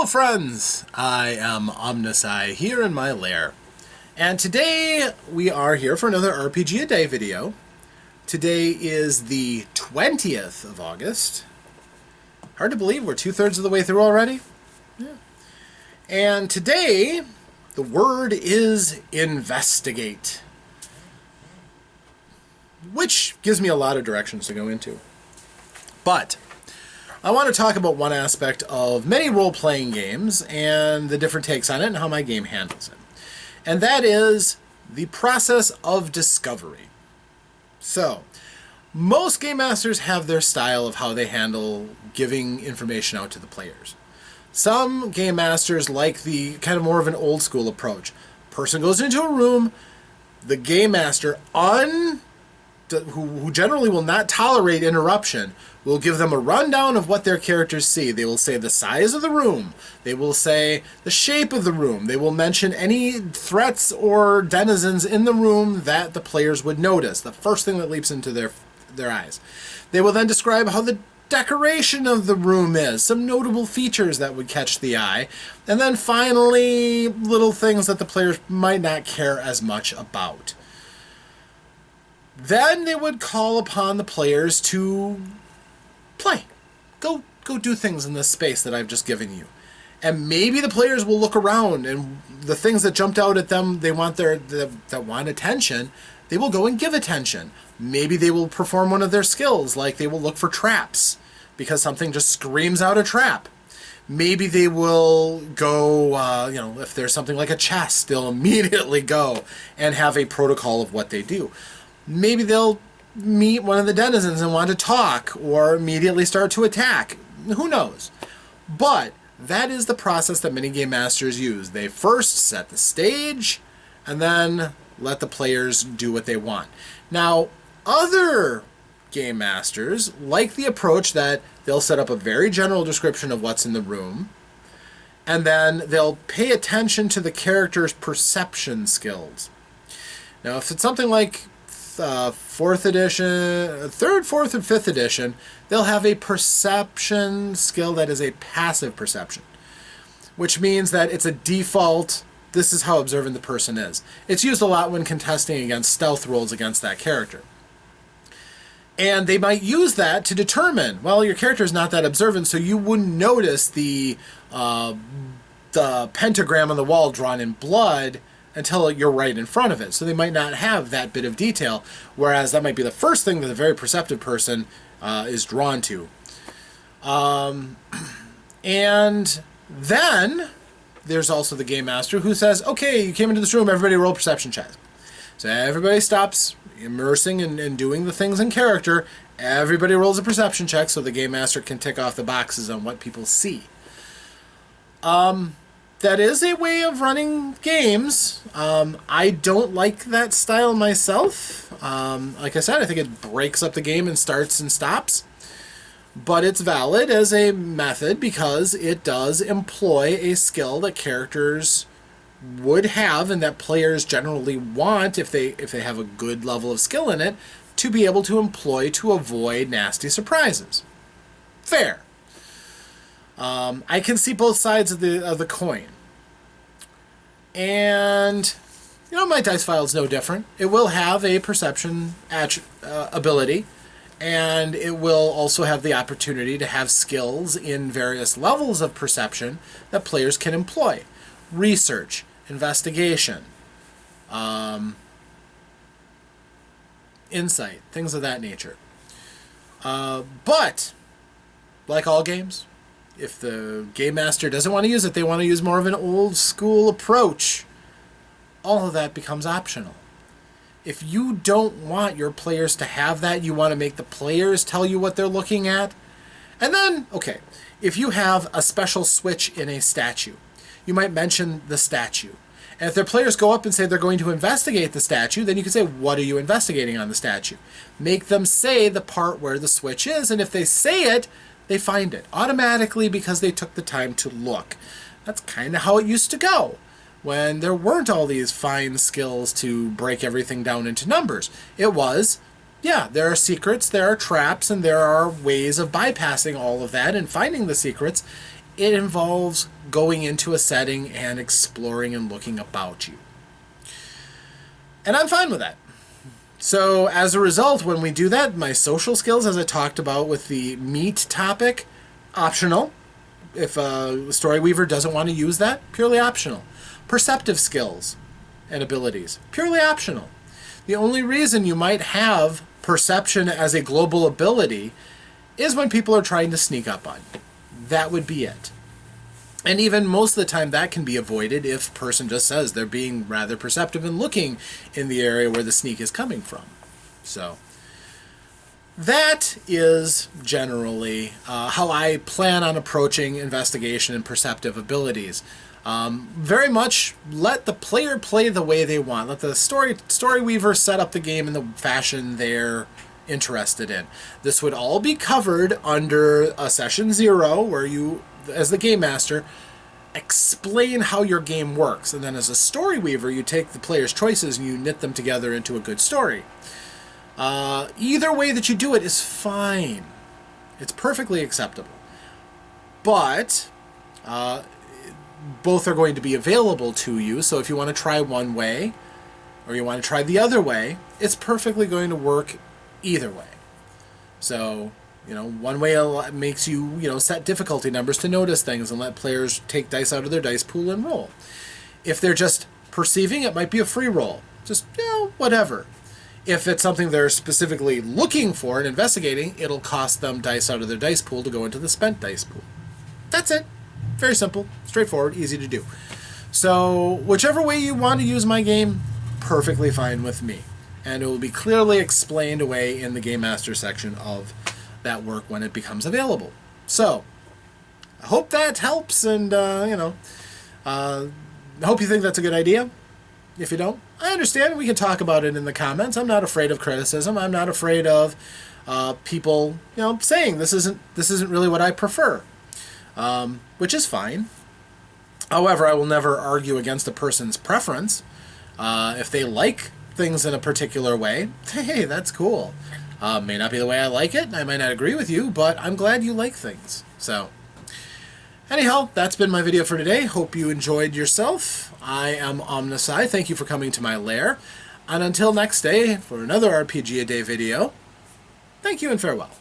friends, I am OmnusI here in my lair, and today we are here for another RPGaDay video. Today is the 20th of August. Hard to believe we're 2/3 of the way through already. Yeah. And today the word is investigate, which gives me a lot of directions to go into. But I want to talk about one aspect of many role-playing games and the different takes on it and how my game handles it. And that is the process of discovery. So, most game masters have their style of how they handle giving information out to the players. Some game masters like the kind of more of an old school approach. Person goes into a room, the game master, who generally will not tolerate interruption, will give them a rundown of what their characters see. They will say the size of the room. They will say the shape of the room. They will mention any threats or denizens in the room that the players would notice, the first thing that leaps into their eyes. They will then describe how the decoration of the room is, some notable features that would catch the eye, and then finally little things that the players might not care as much about. Then they would call upon the players to play. Go do things in this space that I've just given you. And maybe the players will look around, and the things that jumped out at them, that want attention, they will go and give attention. Maybe they will perform one of their skills, like they will look for traps, because something just screams out a trap. Maybe they will go, if there's something like a chest, they'll immediately go and have a protocol of what they do. Maybe they'll meet one of the denizens and want to talk, or immediately start to attack. Who knows? But that is the process that many game masters use. They first set the stage, and then let the players do what they want. Now, other game masters like the approach that they'll set up a very general description of what's in the room, and then they'll pay attention to the character's perception skills. Now, if it's something like 4th edition, 3rd, 4th, and 5th edition, they'll have a perception skill that is a passive perception, which means that it's a default, this is how observant the person is. It's used a lot when contesting against stealth rolls against that character. And they might use that to determine, well, your character is not that observant, so you wouldn't notice the pentagram on the wall drawn in blood until you're right in front of it. So they might not have that bit of detail, whereas that might be the first thing that a very perceptive person is drawn to. And then there's also the game master who says, okay, you came into this room, everybody roll perception checks. So everybody stops immersing and doing the things in character. Everybody rolls a perception check so the game master can tick off the boxes on what people see. That is a way of running games. I don't like that style myself. Like I said, I think it breaks up the game and starts and stops. But it's valid as a method because it does employ a skill that characters would have and that players generally want, if they have a good level of skill in it, to be able to employ to avoid nasty surprises. Fair. I can see both sides of the coin. And, my DDicePhile is no different. It will have a perception ability, and it will also have the opportunity to have skills in various levels of perception that players can employ. Research, investigation, insight, things of that nature. But, like all games, if the game master doesn't want to use it, they want to use more of an old school approach, all of that becomes optional. If you don't want your players to have that, you want to make the players tell you what they're looking at. And then, okay, if you have a special switch in a statue, you might mention the statue. And if their players go up and say they're going to investigate the statue, then you can say, what are you investigating on the statue? Make them say the part where the switch is, and if they say it, they find it automatically because they took the time to look. That's kind of how it used to go when there weren't all these fine skills to break everything down into numbers. It was, yeah, there are secrets, there are traps, and there are ways of bypassing all of that and finding the secrets It involves going into a setting and exploring and looking about you. And I'm fine with that. So as a result, when we do that, my social skills, as I talked about with the meat topic, optional. If a Storyweaver doesn't want to use that, purely optional. Perceptive skills and abilities, purely optional. The only reason you might have perception as a global ability is when people are trying to sneak up on you. That would be it. And even most of the time that can be avoided if a person just says they're being rather perceptive and looking in the area where the sneak is coming from. So that is generally how I plan on approaching investigation and perceptive abilities. Very much let the player play the way they want. Let the Storyweaver set up the game in the fashion they're interested in. This would all be covered under a session 0 where you, as the game master, explain how your game works, and then as a Storyweaver you take the player's choices and you knit them together into a good story. Either way that you do it is fine. It's perfectly acceptable. But both are going to be available to you, so if you want to try one way or you want to try the other way, it's perfectly going to work either way. So, one way makes you, set difficulty numbers to notice things and let players take dice out of their dice pool and roll. If they're just perceiving, it might be a free roll. Just, whatever. If it's something they're specifically looking for and investigating, it'll cost them dice out of their dice pool to go into the spent dice pool. That's it. Very simple, straightforward, easy to do. So, whichever way you want to use my game, perfectly fine with me. And it will be clearly explained away in the Game Master section of that work when it becomes available. So, I hope that helps, and, I hope you think that's a good idea. If you don't, I understand. We can talk about it in the comments. I'm not afraid of criticism. I'm not afraid of people, saying this isn't really what I prefer, which is fine. However, I will never argue against a person's preference. If they like things in a particular way, hey, that's cool. May not be the way I like it. I might not agree with you, but I'm glad you like things. So, anyhow, that's been my video for today. Hope you enjoyed yourself. I am OmnusI. Thank you for coming to my lair. And until next day, for another RPGaDay video, thank you and farewell.